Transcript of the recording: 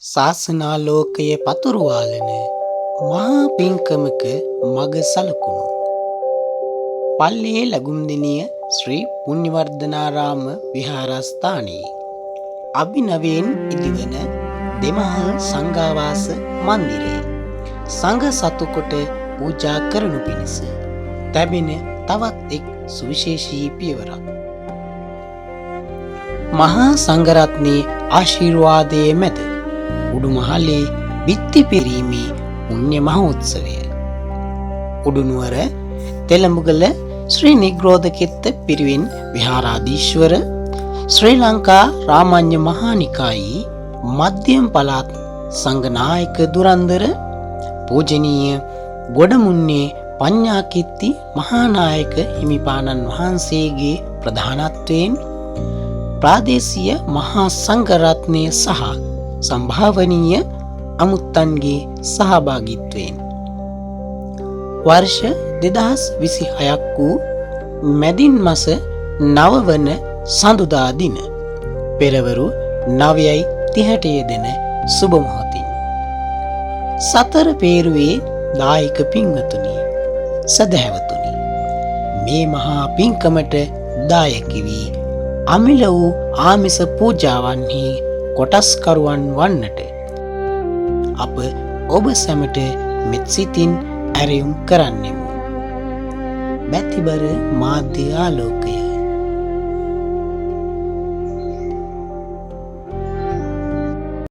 ශාසනාලෝකයේ පතුරුවාලන මහා පින්කමක මග සලකුණු. පල්ලේ ලැගුම්දිනිය ශ්‍රී පුණ්‍යවර්ධනාරාම විහාරස්ථානයේ අභිනවයෙන් ඉදිවන දෙමහල් සංඝාවාස මන්දිරයේ සංඝ සතුකොට පූජා කරනු පිණිස තැබෙන තවත් එක් සුවිශේෂී පියවරක්. මහා සංඝරත්නයේ ආශිර්වාදයේ මැද උඩුමහලේ බිත්ති පිරීමේ පුණ්‍ය මහෝත්සවය උඩුනුවර තෙලඹගල ශ්‍රී නිග්‍රෝධකෙත්ත පිරිවෙන් විහාරාධීශ්වර ශ්‍රී ලංකා රාමඤ්ඤ මහානිකායේ මධ්‍යම පළාත් සංඝනායක දුරන්දර පූජනීය ගොඩමුන්නේ පඤ්ඤාකිත්ති මහානායක හිමිපාණන් වහන්සේගේ ප්‍රධානත්වයෙන් ප්‍රාදේශීය මහා සංඝරත්නය සහ සම්භාවනීය අමුත්තන්ගේ සහභාගිත්වයෙන් වර්ෂ 2026ක් වූ මැදින් මස 9 වන සඳුදා දින පෙරවරු 9:30ට යෙදෙන සුබ මොහොතින් සතර පේරුවේ දායක පින්වතුනි සදහැවතුනි මේ මහා පින්කමට දායක වී අමිල වූ ආමිස පූජාවන්හි කොටස්කරුවන් වන්නට අප ඔබ සැමට මෙත් සිතින් ඇරයුම් කරන්නෙමු. බැතිබර මාධ්‍ය ආලෝකය